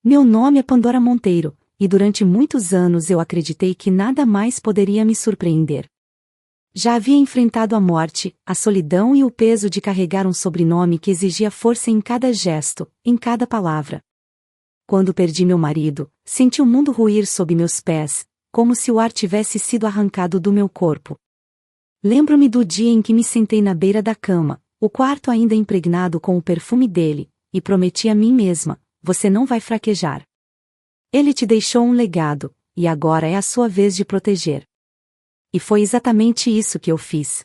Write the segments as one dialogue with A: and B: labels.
A: Meu nome é Pandora Monteiro, e durante muitos anos eu acreditei que nada mais poderia me surpreender. Já havia enfrentado a morte, a solidão e o peso de carregar um sobrenome que exigia força em cada gesto, em cada palavra. Quando perdi meu marido, senti o mundo ruir sob meus pés, como se o ar tivesse sido arrancado do meu corpo. Lembro-me do dia em que me sentei na beira da cama, o quarto ainda impregnado com o perfume dele, e prometi a mim mesma: você não vai fraquejar. Ele te deixou um legado, e agora é a sua vez de proteger. E foi exatamente isso que eu fiz.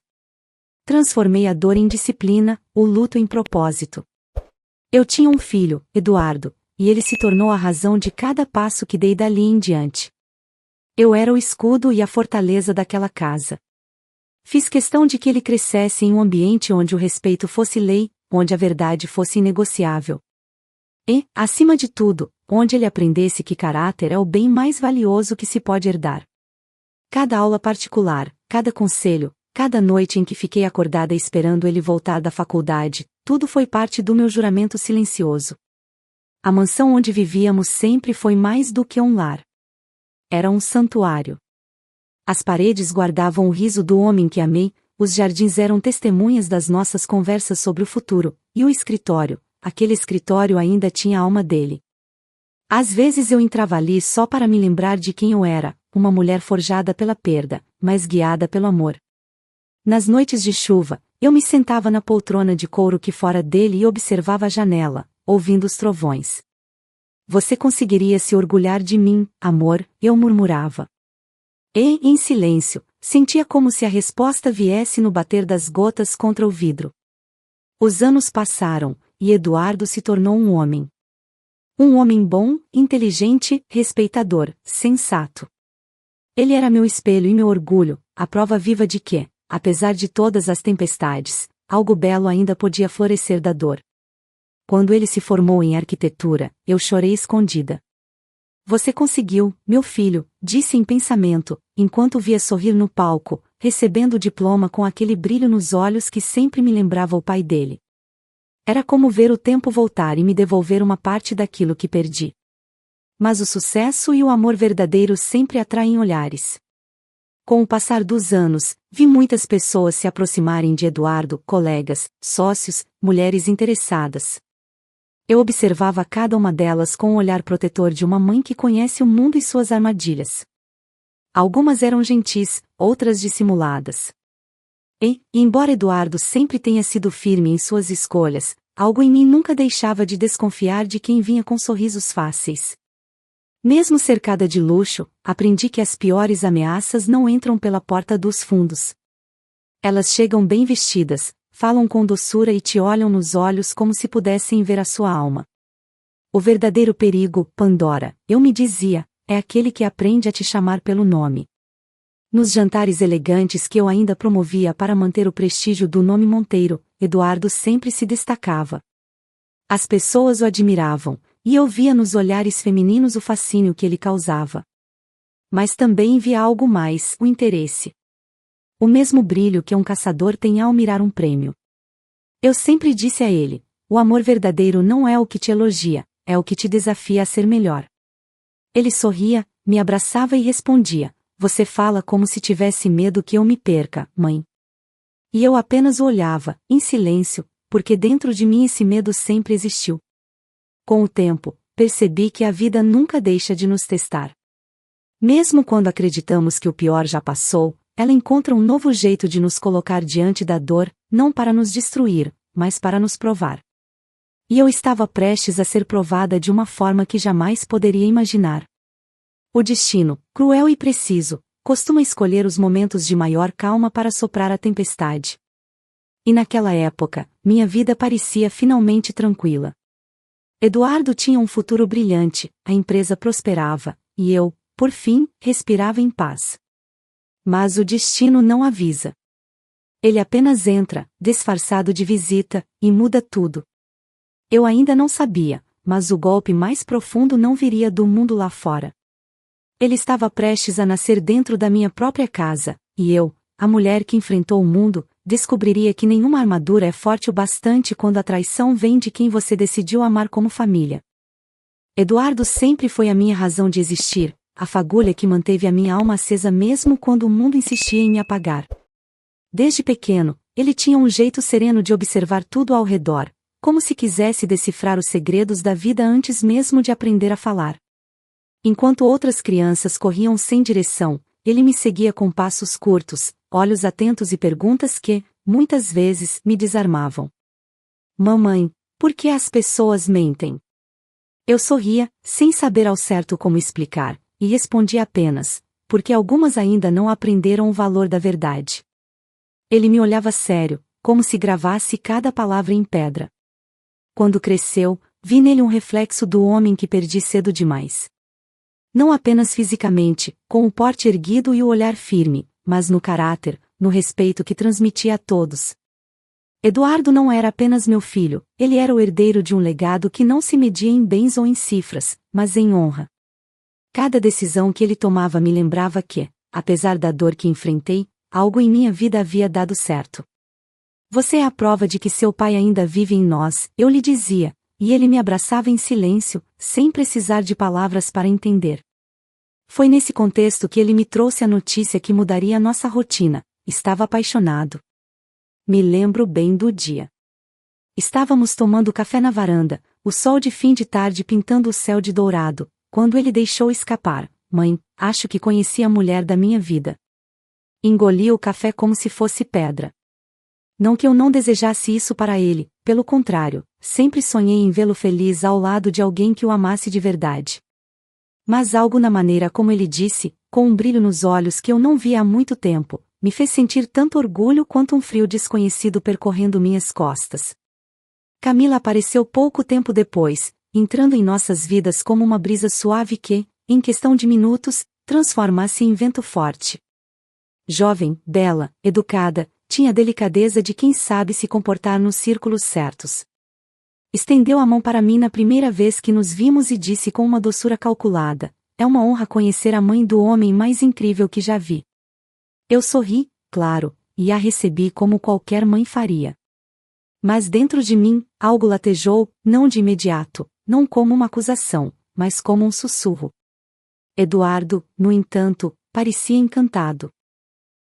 A: Transformei a dor em disciplina, o luto em propósito. Eu tinha um filho, Eduardo, e ele se tornou a razão de cada passo que dei dali em diante. Eu era o escudo e a fortaleza daquela casa. Fiz questão de que ele crescesse em um ambiente onde o respeito fosse lei, onde a verdade fosse inegociável. E, acima de tudo, onde ele aprendesse que caráter é o bem mais valioso que se pode herdar. Cada aula particular, cada conselho, cada noite em que fiquei acordada esperando ele voltar da faculdade, tudo foi parte do meu juramento silencioso. A mansão onde vivíamos sempre foi mais do que um lar. Era um santuário. As paredes guardavam o riso do homem que amei, os jardins eram testemunhas das nossas conversas sobre o futuro, e o escritório, aquele escritório ainda tinha a alma dele. Às vezes eu entrava ali só para me lembrar de quem eu era, uma mulher forjada pela perda, mas guiada pelo amor. Nas noites de chuva, eu me sentava na poltrona de couro que fora dele e observava a janela, ouvindo os trovões. Você conseguiria se orgulhar de mim, amor, eu murmurava. E, em silêncio, sentia como se a resposta viesse no bater das gotas contra o vidro. Os anos passaram, e Eduardo se tornou um homem. Um homem bom, inteligente, respeitador, sensato. Ele era meu espelho e meu orgulho, a prova viva de que, apesar de todas as tempestades, algo belo ainda podia florescer da dor. Quando ele se formou em arquitetura, eu chorei escondida. Você conseguiu, meu filho, disse em pensamento, enquanto o via sorrir no palco, recebendo o diploma com aquele brilho nos olhos que sempre me lembrava o pai dele. Era como ver o tempo voltar e me devolver uma parte daquilo que perdi. Mas o sucesso e o amor verdadeiro sempre atraem olhares. Com o passar dos anos, vi muitas pessoas se aproximarem de Eduardo, colegas, sócios, mulheres interessadas. Eu observava cada uma delas com o olhar protetor de uma mãe que conhece o mundo e suas armadilhas. Algumas eram gentis, outras dissimuladas. E, embora Eduardo sempre tenha sido firme em suas escolhas, algo em mim nunca deixava de desconfiar de quem vinha com sorrisos fáceis. Mesmo cercada de luxo, aprendi que as piores ameaças não entram pela porta dos fundos. Elas chegam bem vestidas, falam com doçura e te olham nos olhos como se pudessem ver a sua alma. O verdadeiro perigo, Pandora, eu me dizia, é aquele que aprende a te chamar pelo nome. Nos jantares elegantes que eu ainda promovia para manter o prestígio do nome Monteiro, Eduardo sempre se destacava. As pessoas o admiravam, e eu via nos olhares femininos o fascínio que ele causava. Mas também via algo mais, o interesse. O mesmo brilho que um caçador tem ao mirar um prêmio. Eu sempre disse a ele: o amor verdadeiro não é o que te elogia, é o que te desafia a ser melhor. Ele sorria, me abraçava e respondia: você fala como se tivesse medo que eu me perca, mãe. E eu apenas o olhava, em silêncio, porque dentro de mim esse medo sempre existiu. Com o tempo, percebi que a vida nunca deixa de nos testar. Mesmo quando acreditamos que o pior já passou, ela encontra um novo jeito de nos colocar diante da dor, não para nos destruir, mas para nos provar. E eu estava prestes a ser provada de uma forma que jamais poderia imaginar. O destino, cruel e preciso, costuma escolher os momentos de maior calma para soprar a tempestade. E naquela época, minha vida parecia finalmente tranquila. Eduardo tinha um futuro brilhante, a empresa prosperava, e eu, por fim, respirava em paz. Mas o destino não avisa. Ele apenas entra, disfarçado de visita, e muda tudo. Eu ainda não sabia, mas o golpe mais profundo não viria do mundo lá fora. Ele estava prestes a nascer dentro da minha própria casa, e eu, a mulher que enfrentou o mundo, descobriria que nenhuma armadura é forte o bastante quando a traição vem de quem você decidiu amar como família. Eduardo sempre foi a minha razão de existir, a fagulha que manteve a minha alma acesa mesmo quando o mundo insistia em me apagar. Desde pequeno, ele tinha um jeito sereno de observar tudo ao redor, como se quisesse decifrar os segredos da vida antes mesmo de aprender a falar. Enquanto outras crianças corriam sem direção, ele me seguia com passos curtos, olhos atentos e perguntas que, muitas vezes, me desarmavam. Mamãe, por que as pessoas mentem? Eu sorria, sem saber ao certo como explicar, e respondia apenas, porque algumas ainda não aprenderam o valor da verdade. Ele me olhava sério, como se gravasse cada palavra em pedra. Quando cresceu, vi nele um reflexo do homem que perdi cedo demais. Não apenas fisicamente, com o porte erguido e o olhar firme, mas no caráter, no respeito que transmitia a todos. Eduardo não era apenas meu filho, ele era o herdeiro de um legado que não se media em bens ou em cifras, mas em honra. Cada decisão que ele tomava me lembrava que, apesar da dor que enfrentei, algo em minha vida havia dado certo. Você é a prova de que seu pai ainda vive em nós, eu lhe dizia, e ele me abraçava em silêncio, sem precisar de palavras para entender. Foi nesse contexto que ele me trouxe a notícia que mudaria nossa rotina. Estava apaixonado. Me lembro bem do dia. Estávamos tomando café na varanda, o sol de fim de tarde pintando o céu de dourado, quando ele deixou escapar: Mãe, acho que conheci a mulher da minha vida. Engoli o café como se fosse pedra. Não que eu não desejasse isso para ele, pelo contrário, sempre sonhei em vê-lo feliz ao lado de alguém que o amasse de verdade. Mas algo na maneira como ele disse, com um brilho nos olhos que eu não via há muito tempo, me fez sentir tanto orgulho quanto um frio desconhecido percorrendo minhas costas. Camila apareceu pouco tempo depois, entrando em nossas vidas como uma brisa suave que, em questão de minutos, transforma-se em vento forte. Jovem, bela, educada, tinha a delicadeza de quem sabe se comportar nos círculos certos. Estendeu a mão para mim na primeira vez que nos vimos e disse com uma doçura calculada: é uma honra conhecer a mãe do homem mais incrível que já vi. Eu sorri, claro, e a recebi como qualquer mãe faria. Mas dentro de mim, algo latejou, não de imediato, não como uma acusação, mas como um sussurro. Eduardo, no entanto, parecia encantado.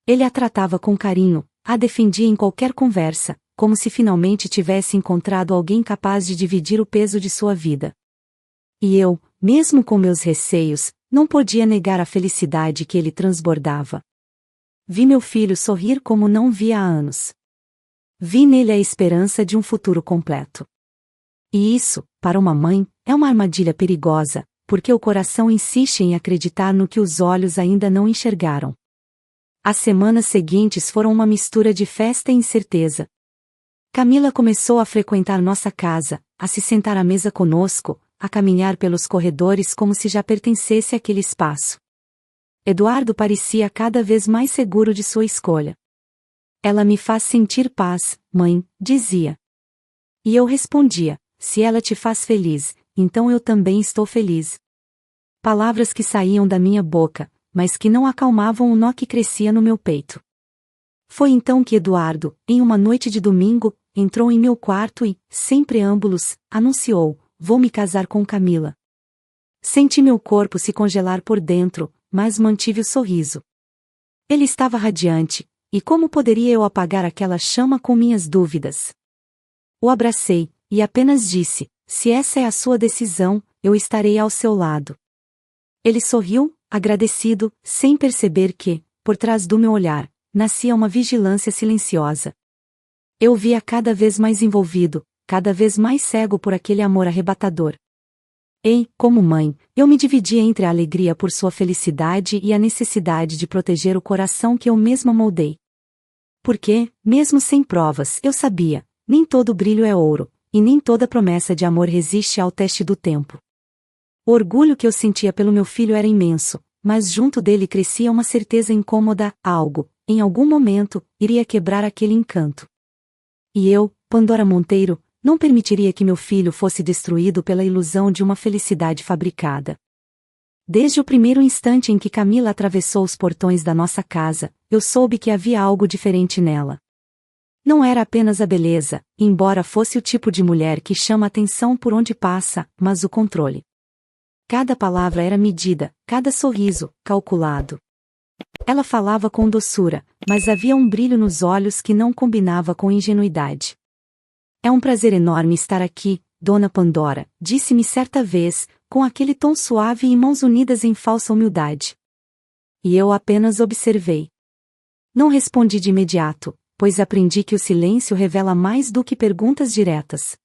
A: Ele a tratava com carinho, a defendia em qualquer conversa, como se finalmente tivesse encontrado alguém capaz de dividir o peso de sua vida. E eu, mesmo com meus receios, não podia negar a felicidade que ele transbordava. Vi meu filho sorrir como não via há anos. Vi nele a esperança de um futuro completo. E isso, para uma mãe, é uma armadilha perigosa, porque o coração insiste em acreditar no que os olhos ainda não enxergaram. As semanas seguintes foram uma mistura de festa e incerteza. Camila começou a frequentar nossa casa, a se sentar à mesa conosco, a caminhar pelos corredores como se já pertencesse àquele espaço. Eduardo parecia cada vez mais seguro de sua escolha. Ela me faz sentir paz, mãe, dizia. E eu respondia: se ela te faz feliz, então eu também estou feliz. Palavras que saíam da minha boca, mas que não acalmavam o nó que crescia no meu peito. Foi então que Eduardo, em uma noite de domingo, entrou em meu quarto e, sem preâmbulos, anunciou: vou me casar com Camila. Senti meu corpo se congelar por dentro, mas mantive o sorriso. Ele estava radiante, e como poderia eu apagar aquela chama com minhas dúvidas? O abracei, e apenas disse: se essa é a sua decisão, eu estarei ao seu lado. Ele sorriu, agradecido, sem perceber que, por trás do meu olhar, nascia uma vigilância silenciosa. Eu o via cada vez mais envolvido, cada vez mais cego por aquele amor arrebatador. E, como mãe, eu me dividia entre a alegria por sua felicidade e a necessidade de proteger o coração que eu mesma moldei. Porque, mesmo sem provas, eu sabia, nem todo brilho é ouro, e nem toda promessa de amor resiste ao teste do tempo. O orgulho que eu sentia pelo meu filho era imenso, mas junto dele crescia uma certeza incômoda: algo, em algum momento, iria quebrar aquele encanto. E eu, Pandora Monteiro, não permitiria que meu filho fosse destruído pela ilusão de uma felicidade fabricada. Desde o primeiro instante em que Camila atravessou os portões da nossa casa, eu soube que havia algo diferente nela. Não era apenas a beleza, embora fosse o tipo de mulher que chama atenção por onde passa, mas o controle. Cada palavra era medida, cada sorriso, calculado. Ela falava com doçura, mas havia um brilho nos olhos que não combinava com ingenuidade. É um prazer enorme estar aqui, Dona Pandora, disse-me certa vez, com aquele tom suave e mãos unidas em falsa humildade. E eu apenas observei. Não respondi de imediato, pois aprendi que o silêncio revela mais do que perguntas diretas.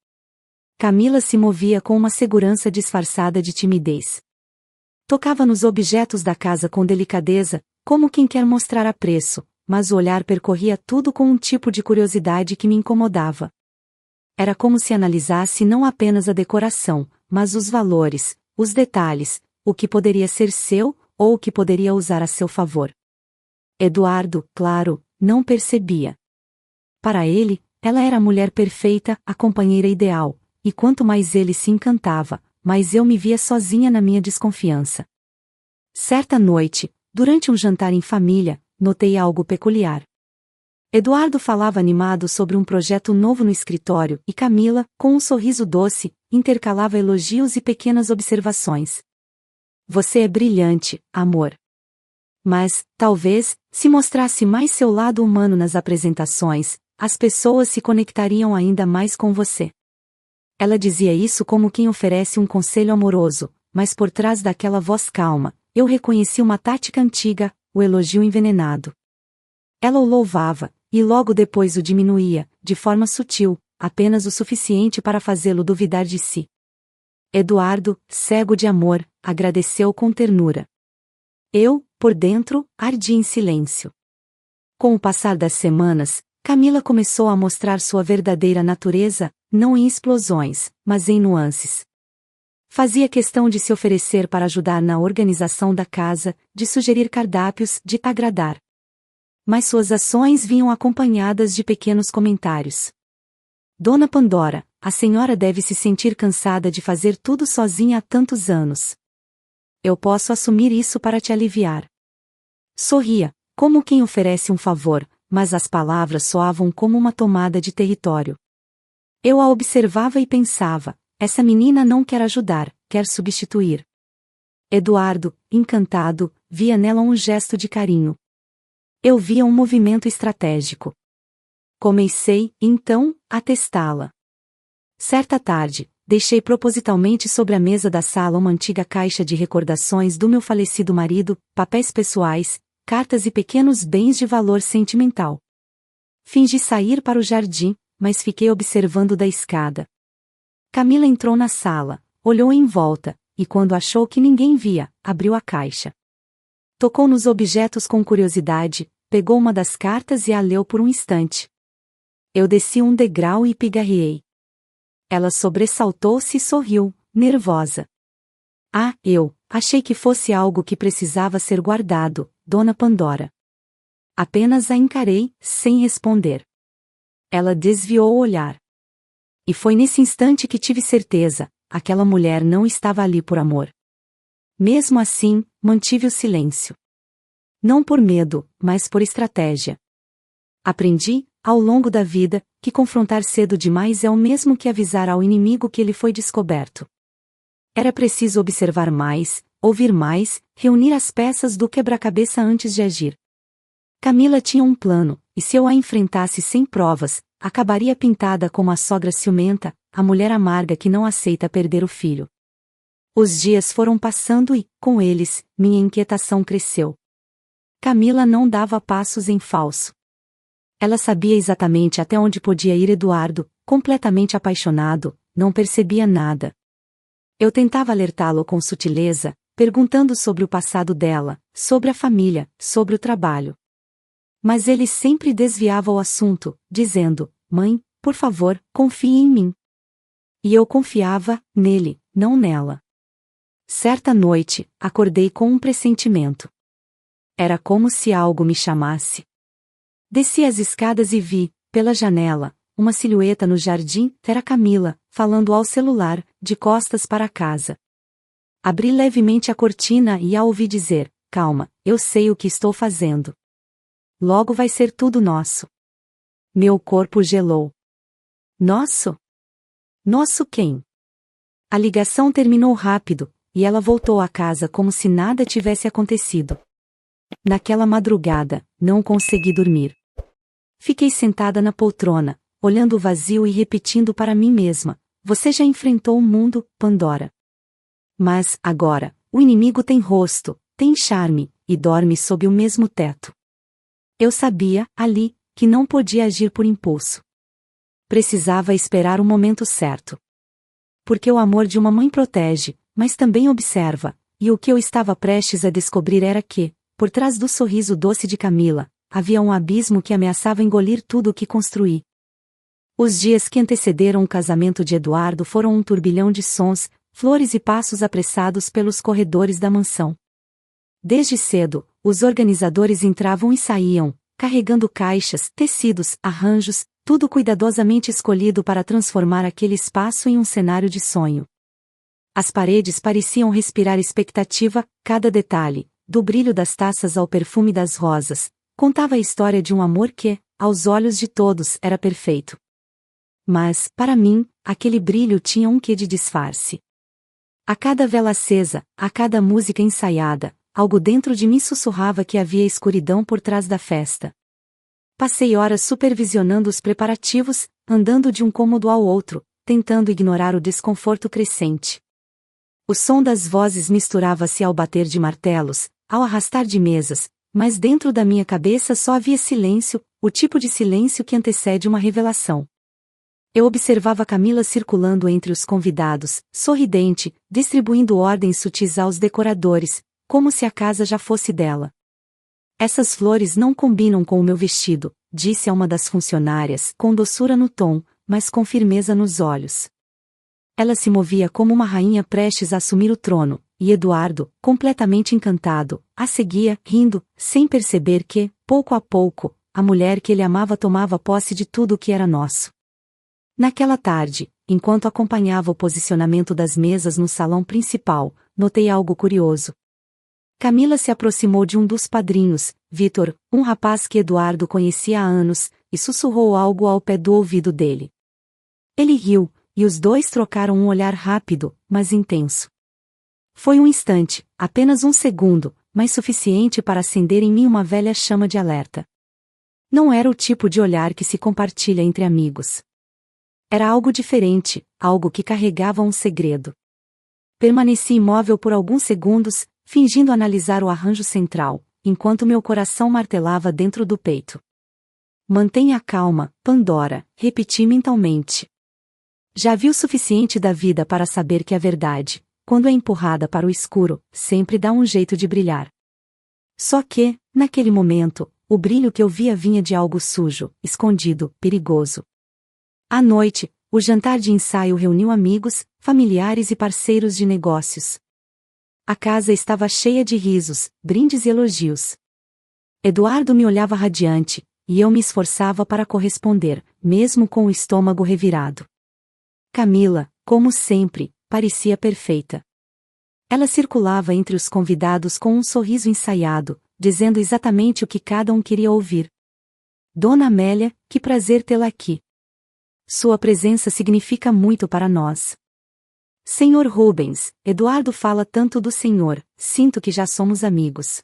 A: Camila se movia com uma segurança disfarçada de timidez. Tocava nos objetos da casa com delicadeza, como quem quer mostrar apreço, mas o olhar percorria tudo com um tipo de curiosidade que me incomodava. Era como se analisasse não apenas a decoração, mas os valores, os detalhes, o que poderia ser seu, ou o que poderia usar a seu favor. Eduardo, claro, não percebia. Para ele, ela era a mulher perfeita, a companheira ideal, e quanto mais ele se encantava, mais eu me via sozinha na minha desconfiança. Certa noite, durante um jantar em família, notei algo peculiar. Eduardo falava animado sobre um projeto novo no escritório e Camila, com um sorriso doce, intercalava elogios e pequenas observações. Você é brilhante, amor. Mas, talvez, se mostrasse mais seu lado humano nas apresentações, as pessoas se conectariam ainda mais com você. Ela dizia isso como quem oferece um conselho amoroso, mas por trás daquela voz calma, eu reconheci uma tática antiga, o elogio envenenado. Ela o louvava, e logo depois o diminuía, de forma sutil, apenas o suficiente para fazê-lo duvidar de si. Eduardo, cego de amor, agradeceu com ternura. Eu, por dentro, ardi em silêncio. Com o passar das semanas, Camila começou a mostrar sua verdadeira natureza, não em explosões, mas em nuances. Fazia questão de se oferecer para ajudar na organização da casa, de sugerir cardápios, de agradar. Mas suas ações vinham acompanhadas de pequenos comentários. Dona Pandora, a senhora deve se sentir cansada de fazer tudo sozinha há tantos anos. Eu posso assumir isso para te aliviar. Sorria, como quem oferece um favor, mas as palavras soavam como uma tomada de território. Eu a observava e pensava, essa menina não quer ajudar, quer substituir. Eduardo, encantado, via nela um gesto de carinho. Eu via um movimento estratégico. Comecei, então, a testá-la. Certa tarde, deixei propositalmente sobre a mesa da sala uma antiga caixa de recordações do meu falecido marido, papéis pessoais, cartas e pequenos bens de valor sentimental. Fingi sair para o jardim, mas fiquei observando da escada. Camila entrou na sala, olhou em volta, e quando achou que ninguém via, abriu a caixa. Tocou nos objetos com curiosidade, pegou uma das cartas e a leu por um instante. Eu desci um degrau e pigarreei. Ela sobressaltou-se e sorriu, nervosa. Ah, eu achei que fosse algo que precisava ser guardado, Dona Pandora. Apenas a encarei, sem responder. Ela desviou o olhar. E foi nesse instante que tive certeza, aquela mulher não estava ali por amor. Mesmo assim, mantive o silêncio. Não por medo, mas por estratégia. Aprendi, ao longo da vida, que confrontar cedo demais é o mesmo que avisar ao inimigo que ele foi descoberto. Era preciso observar mais, ouvir mais, reunir as peças do quebra-cabeça antes de agir. Camila tinha um plano, e se eu a enfrentasse sem provas, acabaria pintada como a sogra ciumenta, a mulher amarga que não aceita perder o filho. Os dias foram passando e, com eles, minha inquietação cresceu. Camila não dava passos em falso. Ela sabia exatamente até onde podia ir Eduardo, completamente apaixonado, não percebia nada. Eu tentava alertá-lo com sutileza, perguntando sobre o passado dela, sobre a família, sobre o trabalho. Mas ele sempre desviava o assunto, dizendo, mãe, por favor, confie em mim. E eu confiava, nele, não nela. Certa noite, acordei com um pressentimento. Era como se algo me chamasse. Desci as escadas e vi, pela janela, uma silhueta no jardim, era Camila, falando ao celular, de costas para a casa. Abri levemente a cortina e a ouvi dizer, calma, eu sei o que estou fazendo. Logo vai ser tudo nosso. Meu corpo gelou. Nosso? Nosso quem? A ligação terminou rápido, e ela voltou à casa como se nada tivesse acontecido. Naquela madrugada, não consegui dormir. Fiquei sentada na poltrona, olhando o vazio e repetindo para mim mesma: você já enfrentou o mundo, Pandora. Mas, agora, o inimigo tem rosto, tem charme, e dorme sob o mesmo teto. Eu sabia, ali, que não podia agir por impulso. Precisava esperar o momento certo. Porque o amor de uma mãe protege, mas também observa, e o que eu estava prestes a descobrir era que, por trás do sorriso doce de Camila, havia um abismo que ameaçava engolir tudo o que construí. Os dias que antecederam o casamento de Eduardo foram um turbilhão de sons, flores e passos apressados pelos corredores da mansão. Desde cedo, os organizadores entravam e saíam, carregando caixas, tecidos, arranjos, tudo cuidadosamente escolhido para transformar aquele espaço em um cenário de sonho. As paredes pareciam respirar expectativa, cada detalhe, do brilho das taças ao perfume das rosas, contava a história de um amor que, aos olhos de todos, era perfeito. Mas, para mim, aquele brilho tinha um quê de disfarce. A cada vela acesa, a cada música ensaiada, algo dentro de mim sussurrava que havia escuridão por trás da festa. Passei horas supervisionando os preparativos, andando de um cômodo ao outro, tentando ignorar o desconforto crescente. O som das vozes misturava-se ao bater de martelos, ao arrastar de mesas, mas dentro da minha cabeça só havia silêncio, o tipo de silêncio que antecede uma revelação. Eu observava Camila circulando entre os convidados, sorridente, distribuindo ordens sutis aos decoradores, como se a casa já fosse dela. Essas flores não combinam com o meu vestido, disse a uma das funcionárias, com doçura no tom, mas com firmeza nos olhos. Ela se movia como uma rainha prestes a assumir o trono, e Eduardo, completamente encantado, a seguia, rindo, sem perceber que, pouco a pouco, a mulher que ele amava tomava posse de tudo o que era nosso. Naquela tarde, enquanto acompanhava o posicionamento das mesas no salão principal, notei algo curioso. Camila se aproximou de um dos padrinhos, Vitor, um rapaz que Eduardo conhecia há anos, e sussurrou algo ao pé do ouvido dele. Ele riu, e os dois trocaram um olhar rápido, mas intenso. Foi um instante, apenas um segundo, mas suficiente para acender em mim uma velha chama de alerta. Não era o tipo de olhar que se compartilha entre amigos. Era algo diferente, algo que carregava um segredo. Permaneci imóvel por alguns segundos, fingindo analisar o arranjo central, enquanto meu coração martelava dentro do peito. Mantenha a calma, Pandora, repeti mentalmente. Já vi o suficiente da vida para saber que a verdade, quando é empurrada para o escuro, sempre dá um jeito de brilhar. Só que, naquele momento, o brilho que eu via vinha de algo sujo, escondido, perigoso. À noite, o jantar de ensaio reuniu amigos, familiares e parceiros de negócios. A casa estava cheia de risos, brindes e elogios. Eduardo me olhava radiante, e eu me esforçava para corresponder, mesmo com o estômago revirado. Camila, como sempre, parecia perfeita. Ela circulava entre os convidados com um sorriso ensaiado, dizendo exatamente o que cada um queria ouvir. Dona Amélia, que prazer tê-la aqui. Sua presença significa muito para nós. Senhor Rubens, Eduardo fala tanto do senhor, sinto que já somos amigos.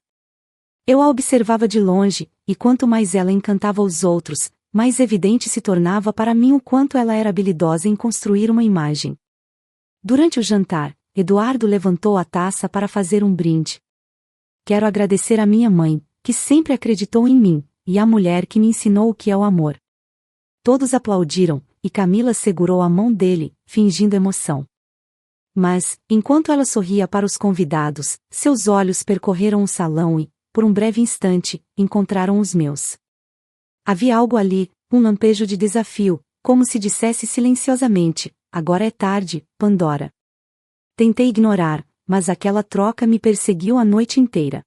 A: Eu a observava de longe, e quanto mais ela encantava os outros, mais evidente se tornava para mim o quanto ela era habilidosa em construir uma imagem. Durante o jantar, Eduardo levantou a taça para fazer um brinde. Quero agradecer à minha mãe, que sempre acreditou em mim, e à mulher que me ensinou o que é o amor. Todos aplaudiram, e Camila segurou a mão dele, fingindo emoção. Mas, enquanto ela sorria para os convidados, seus olhos percorreram o salão e, por um breve instante, encontraram os meus. Havia algo ali, um lampejo de desafio, como se dissesse silenciosamente: agora é tarde, Pandora. Tentei ignorar, mas aquela troca me perseguiu a noite inteira.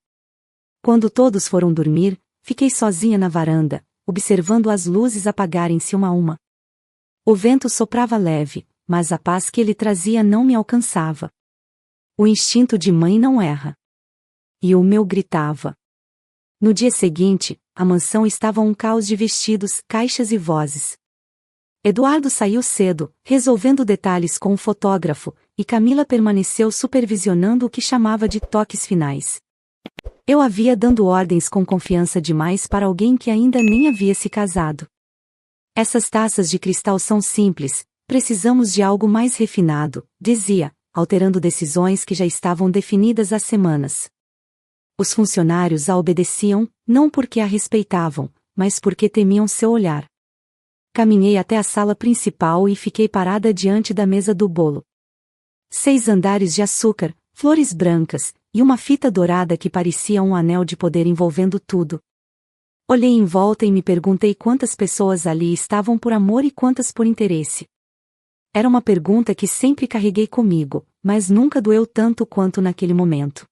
A: Quando todos foram dormir, fiquei sozinha na varanda, observando as luzes apagarem-se uma a uma. O vento soprava leve, mas a paz que ele trazia não me alcançava. O instinto de mãe não erra. E o meu gritava. No dia seguinte, a mansão estava um caos de vestidos, caixas e vozes. Eduardo saiu cedo, resolvendo detalhes com o fotógrafo, e Camila permaneceu supervisionando o que chamava de toques finais. Eu havia dando ordens com confiança demais para alguém que ainda nem havia se casado. Essas taças de cristal são simples, precisamos de algo mais refinado, dizia, alterando decisões que já estavam definidas há semanas. Os funcionários a obedeciam, não porque a respeitavam, mas porque temiam seu olhar. Caminhei até a sala principal e fiquei parada diante da mesa do bolo. 6 andares de açúcar, flores brancas, e uma fita dourada que parecia um anel de poder envolvendo tudo. Olhei em volta e me perguntei quantas pessoas ali estavam por amor e quantas por interesse. Era uma pergunta que sempre carreguei comigo, mas nunca doeu tanto quanto naquele momento.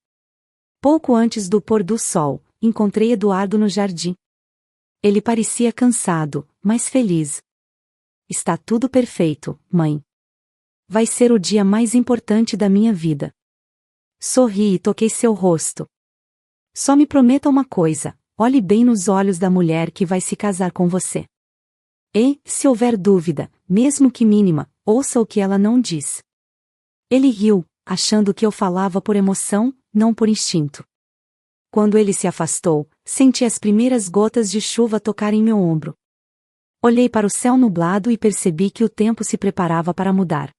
A: Pouco antes do pôr do sol, encontrei Eduardo no jardim. Ele parecia cansado, mas feliz. Está tudo perfeito, mãe. Vai ser o dia mais importante da minha vida. Sorri e toquei seu rosto. Só me prometa uma coisa, olhe bem nos olhos da mulher que vai se casar com você. E, se houver dúvida, mesmo que mínima, ouça o que ela não diz. Ele riu, achando que eu falava por emoção, não por instinto. Quando ele se afastou, senti as primeiras gotas de chuva tocarem meu ombro. Olhei para o céu nublado e percebi que o tempo se preparava para mudar.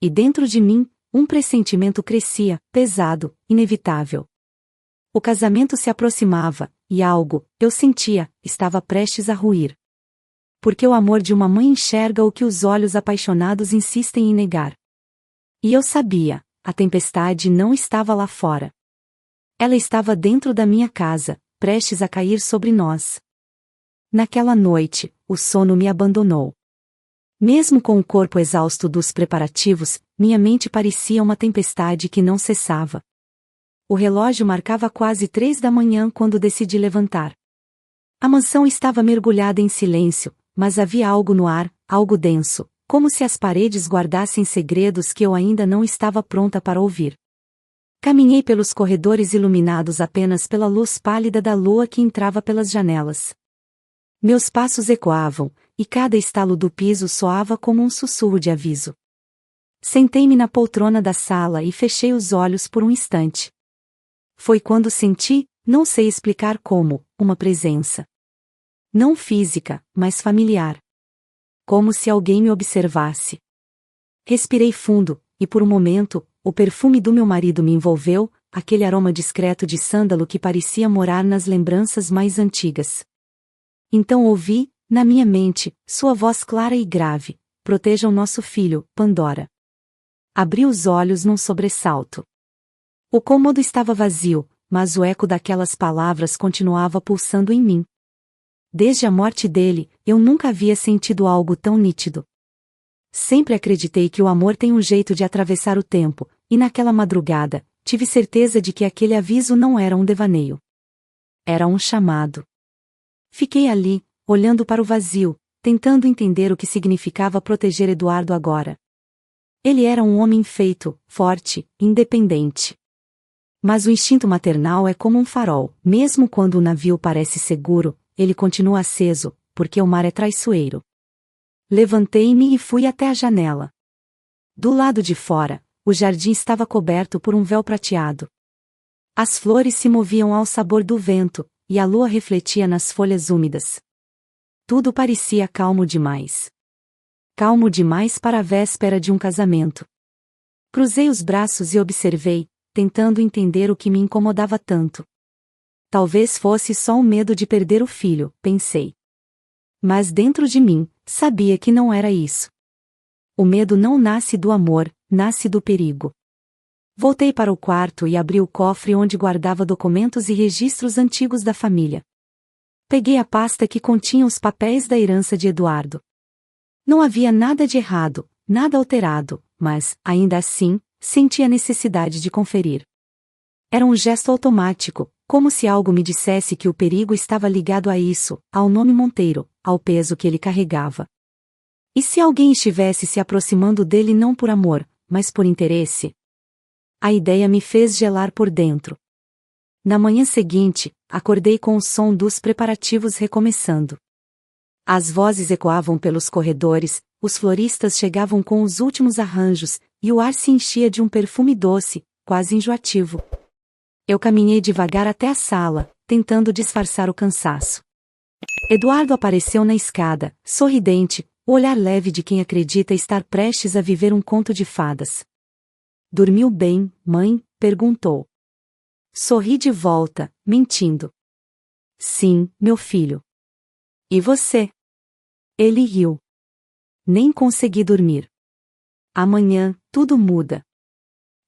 A: E dentro de mim, um pressentimento crescia, pesado, inevitável. O casamento se aproximava, e algo, eu sentia, estava prestes a ruir. Porque o amor de uma mãe enxerga o que os olhos apaixonados insistem em negar. E eu sabia, a tempestade não estava lá fora. Ela estava dentro da minha casa, prestes a cair sobre nós. Naquela noite, o sono me abandonou. Mesmo com o corpo exausto dos preparativos, minha mente parecia uma tempestade que não cessava. O relógio marcava quase 3 da manhã quando decidi levantar. A mansão estava mergulhada em silêncio, mas havia algo no ar, algo denso, como se as paredes guardassem segredos que eu ainda não estava pronta para ouvir. Caminhei pelos corredores iluminados apenas pela luz pálida da lua que entrava pelas janelas. Meus passos ecoavam, e cada estalo do piso soava como um sussurro de aviso. Sentei-me na poltrona da sala e fechei os olhos por um instante. Foi quando senti, não sei explicar como, uma presença. Não física, mas familiar. Como se alguém me observasse. Respirei fundo, e por um momento, o perfume do meu marido me envolveu, aquele aroma discreto de sândalo que parecia morar nas lembranças mais antigas. Então ouvi, na minha mente, sua voz clara e grave: proteja o nosso filho, Pandora. Abri os olhos num sobressalto. O cômodo estava vazio, mas o eco daquelas palavras continuava pulsando em mim. Desde a morte dele, eu nunca havia sentido algo tão nítido. Sempre acreditei que o amor tem um jeito de atravessar o tempo, e naquela madrugada, tive certeza de que aquele aviso não era um devaneio. Era um chamado. Fiquei ali, olhando para o vazio, tentando entender o que significava proteger Eduardo agora. Ele era um homem feito, forte, independente. Mas o instinto maternal é como um farol, mesmo quando o navio parece seguro, ele continua aceso, porque o mar é traiçoeiro. Levantei-me e fui até a janela. Do lado de fora, o jardim estava coberto por um véu prateado. As flores se moviam ao sabor do vento, e a lua refletia nas folhas úmidas. Tudo parecia calmo demais. Calmo demais para a véspera de um casamento. Cruzei os braços e observei, tentando entender o que me incomodava tanto. Talvez fosse só o medo de perder o filho, pensei. Mas dentro de mim, sabia que não era isso. O medo não nasce do amor, nasce do perigo. Voltei para o quarto e abri o cofre onde guardava documentos e registros antigos da família. Peguei a pasta que continha os papéis da herança de Eduardo. Não havia nada de errado, nada alterado, mas, ainda assim, senti a necessidade de conferir. Era um gesto automático, como se algo me dissesse que o perigo estava ligado a isso, ao nome Monteiro, ao peso que ele carregava. E se alguém estivesse se aproximando dele não por amor, mas por interesse? A ideia me fez gelar por dentro. Na manhã seguinte, acordei com o som dos preparativos recomeçando. As vozes ecoavam pelos corredores, os floristas chegavam com os últimos arranjos, e o ar se enchia de um perfume doce, quase enjoativo. Eu caminhei devagar até a sala, tentando disfarçar o cansaço. Eduardo apareceu na escada, sorridente, o olhar leve de quem acredita estar prestes a viver um conto de fadas. Dormiu bem, mãe? Perguntou. Sorri de volta, mentindo. Sim, meu filho. E você? Ele riu. Nem consegui dormir. Amanhã, tudo muda.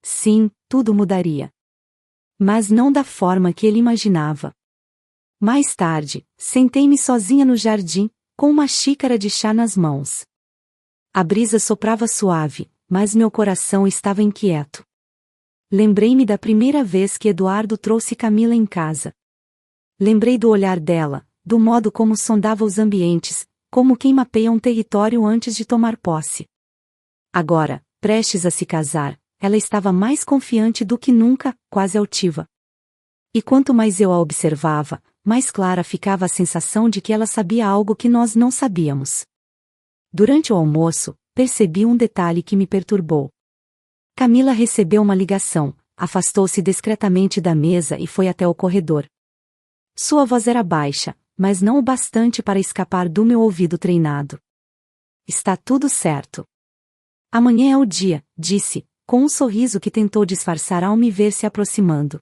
A: Sim, tudo mudaria. Mas não da forma que ele imaginava. Mais tarde, sentei-me sozinha no jardim, com uma xícara de chá nas mãos. A brisa soprava suave, mas meu coração estava inquieto. Lembrei-me da primeira vez que Eduardo trouxe Camila em casa. Lembrei do olhar dela, do modo como sondava os ambientes, como quem mapeia um território antes de tomar posse. Agora, prestes a se casar, ela estava mais confiante do que nunca, quase altiva. E quanto mais eu a observava, mais clara ficava a sensação de que ela sabia algo que nós não sabíamos. Durante o almoço, percebi um detalhe que me perturbou. Camila recebeu uma ligação, afastou-se discretamente da mesa e foi até o corredor. Sua voz era baixa, mas não o bastante para escapar do meu ouvido treinado. Está tudo certo. Amanhã é o dia, disse, com um sorriso que tentou disfarçar ao me ver se aproximando.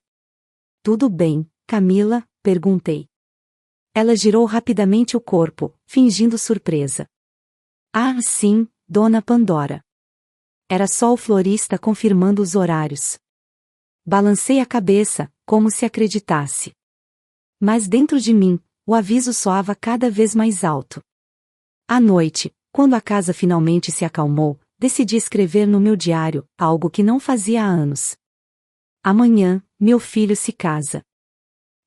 A: Tudo bem, Camila? Perguntei. Ela girou rapidamente o corpo, fingindo surpresa. Ah, sim, Dona Pandora. Era só o florista confirmando os horários. Balancei a cabeça, como se acreditasse. Mas dentro de mim, o aviso soava cada vez mais alto. À noite, quando a casa finalmente se acalmou, decidi escrever no meu diário, algo que não fazia há anos. Amanhã, meu filho se casa.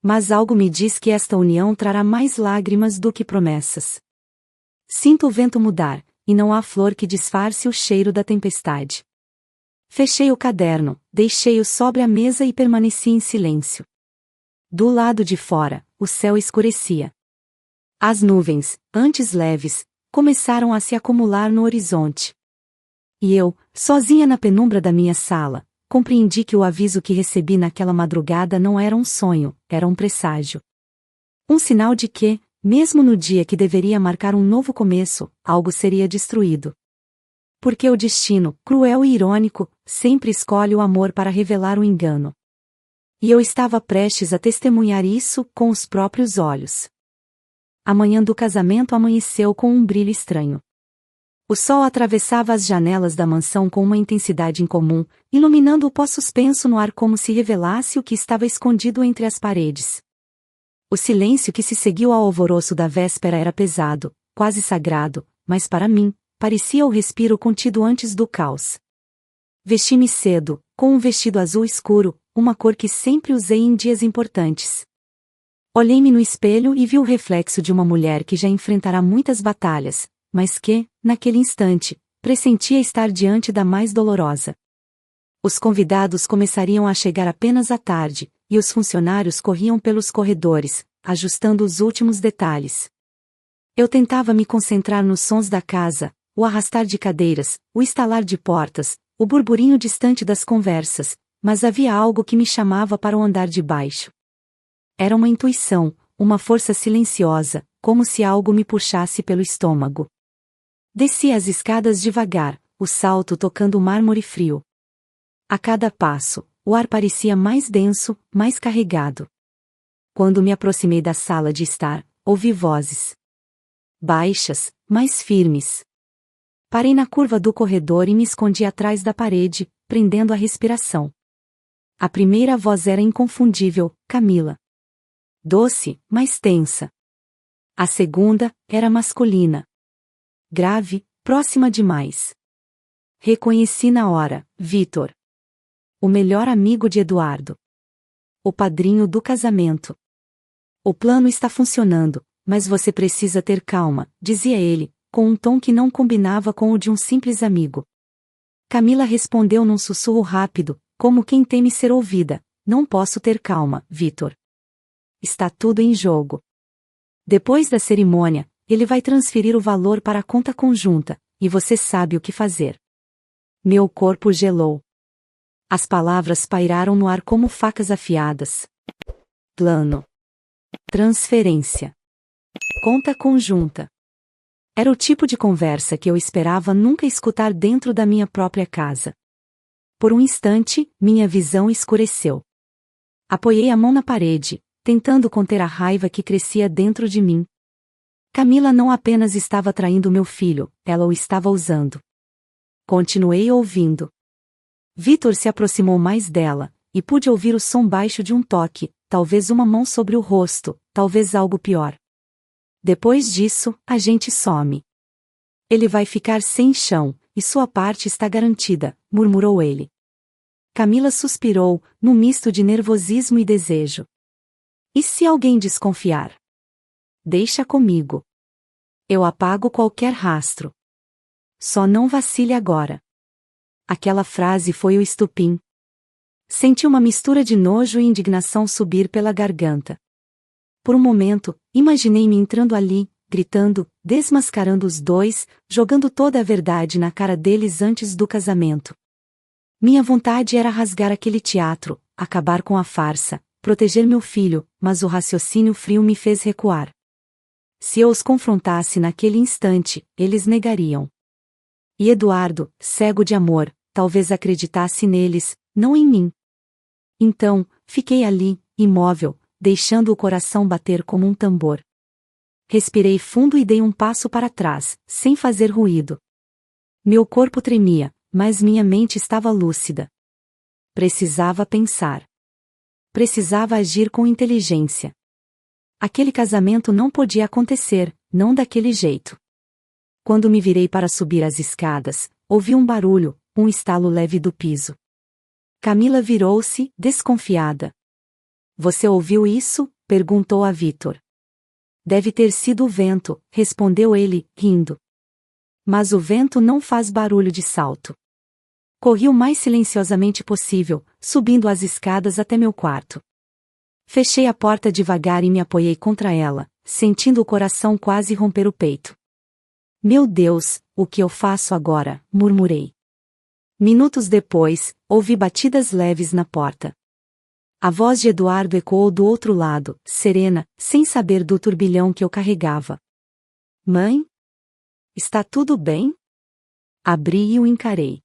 A: Mas algo me diz que esta união trará mais lágrimas do que promessas. Sinto o vento mudar, e não há flor que disfarce o cheiro da tempestade. Fechei o caderno, deixei-o sobre a mesa e permaneci em silêncio. Do lado de fora, o céu escurecia. As nuvens, antes leves, começaram a se acumular no horizonte. E eu, sozinha na penumbra da minha sala, compreendi que o aviso que recebi naquela madrugada não era um sonho, era um presságio. Um sinal de que, mesmo no dia que deveria marcar um novo começo, algo seria destruído. Porque o destino, cruel e irônico, sempre escolhe o amor para revelar o engano. E eu estava prestes a testemunhar isso com os próprios olhos. A manhã do casamento amanheceu com um brilho estranho. O sol atravessava as janelas da mansão com uma intensidade incomum, iluminando o pó suspenso no ar como se revelasse o que estava escondido entre as paredes. O silêncio que se seguiu ao alvoroço da véspera era pesado, quase sagrado, mas para mim, parecia o respiro contido antes do caos. Vesti-me cedo, com um vestido azul escuro, uma cor que sempre usei em dias importantes. Olhei-me no espelho e vi o reflexo de uma mulher que já enfrentará muitas batalhas, mas que, naquele instante, pressentia estar diante da mais dolorosa. Os convidados começariam a chegar apenas à tarde, e os funcionários corriam pelos corredores, ajustando os últimos detalhes. Eu tentava me concentrar nos sons da casa, o arrastar de cadeiras, o estalar de portas, o burburinho distante das conversas, mas havia algo que me chamava para o andar de baixo. Era uma intuição, uma força silenciosa, como se algo me puxasse pelo estômago. Desci as escadas devagar, o salto tocando o mármore frio. A cada passo, o ar parecia mais denso, mais carregado. Quando me aproximei da sala de estar, ouvi vozes. Baixas, mais firmes. Parei na curva do corredor e me escondi atrás da parede, prendendo a respiração. A primeira voz era inconfundível, Camila. Doce, mas tensa. A segunda, era masculina. Grave, próxima demais. Reconheci na hora, Vitor. O melhor amigo de Eduardo. O padrinho do casamento. O plano está funcionando, mas você precisa ter calma, dizia ele, com um tom que não combinava com o de um simples amigo. Camila respondeu num sussurro rápido, como quem teme ser ouvida: não posso ter calma, Vitor. Está tudo em jogo. Depois da cerimônia, ele vai transferir o valor para a conta conjunta, e você sabe o que fazer. Meu corpo gelou. As palavras pairaram no ar como facas afiadas. Plano. Transferência. Conta conjunta. Era o tipo de conversa que eu esperava nunca escutar dentro da minha própria casa. Por um instante, minha visão escureceu. Apoiei a mão na parede, tentando conter a raiva que crescia dentro de mim. Camila não apenas estava traindo meu filho, ela o estava usando. Continuei ouvindo. Vitor se aproximou mais dela, e pude ouvir o som baixo de um toque, talvez uma mão sobre o rosto, talvez algo pior. Depois disso, a gente some. Ele vai ficar sem chão, e sua parte está garantida, murmurou ele. Camila suspirou, num misto de nervosismo e desejo. E se alguém desconfiar? Deixa comigo. Eu apago qualquer rastro. Só não vacile agora. Aquela frase foi o estupim. Senti uma mistura de nojo e indignação subir pela garganta. Por um momento, imaginei-me entrando ali, gritando, desmascarando os dois, jogando toda a verdade na cara deles antes do casamento. Minha vontade era rasgar aquele teatro, acabar com a farsa, proteger meu filho, mas o raciocínio frio me fez recuar. Se eu os confrontasse naquele instante, eles negariam. E Eduardo, cego de amor, talvez acreditasse neles, não em mim. Então, fiquei ali, imóvel, deixando o coração bater como um tambor. Respirei fundo e dei um passo para trás, sem fazer ruído. Meu corpo tremia, mas minha mente estava lúcida. Precisava pensar. Precisava agir com inteligência. Aquele casamento não podia acontecer, não daquele jeito. Quando me virei para subir as escadas, ouvi um barulho, um estalo leve do piso. Camila virou-se, desconfiada. Você ouviu isso? Perguntou a Vitor. Deve ter sido o vento, respondeu ele, rindo. Mas o vento não faz barulho de salto. Corri o mais silenciosamente possível, subindo as escadas até meu quarto. Fechei a porta devagar e me apoiei contra ela, sentindo o coração quase romper o peito. Meu Deus, o que eu faço agora? Murmurei. Minutos depois, ouvi batidas leves na porta. A voz de Eduardo ecoou do outro lado, serena, sem saber do turbilhão que eu carregava. Mãe? Está tudo bem? Abri e o encarei.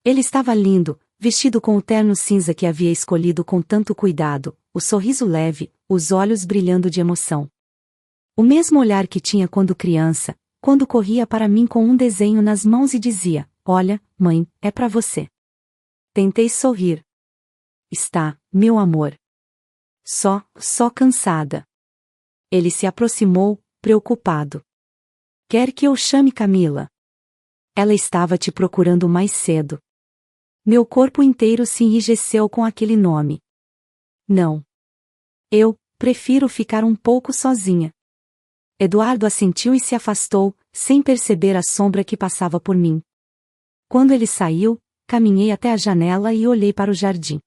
A: Ele estava lindo, vestido com o terno cinza que havia escolhido com tanto cuidado, o sorriso leve, os olhos brilhando de emoção. O mesmo olhar que tinha quando criança, quando corria para mim com um desenho nas mãos e dizia: Olha, mãe, é para você. Tentei sorrir. Está, meu amor. Só cansada. Ele se aproximou, preocupado. Quer que eu chame Camila? Ela estava te procurando mais cedo. Meu corpo inteiro se enrijeceu com aquele nome. Não. Eu prefiro ficar um pouco sozinha. Eduardo assentiu e se afastou, sem perceber a sombra que passava por mim. Quando ele saiu, caminhei até a janela e olhei para o jardim.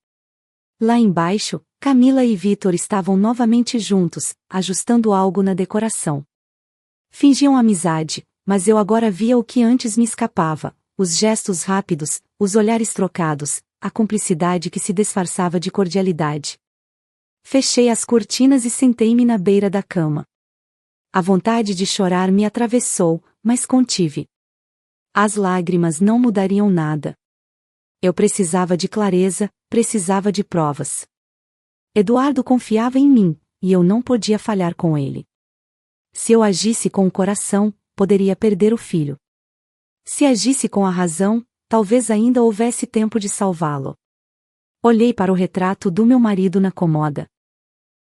A: Lá embaixo, Camila e Vitor estavam novamente juntos, ajustando algo na decoração. Fingiam amizade, mas eu agora via o que antes me escapava, os gestos rápidos, os olhares trocados, a cumplicidade que se disfarçava de cordialidade. Fechei as cortinas e sentei-me na beira da cama. A vontade de chorar me atravessou, mas contive. As lágrimas não mudariam nada. Eu precisava de clareza, precisava de provas. Eduardo confiava em mim, e eu não podia falhar com ele. Se eu agisse com o coração, poderia perder o filho. Se agisse com a razão, talvez ainda houvesse tempo de salvá-lo. Olhei para o retrato do meu marido na comoda.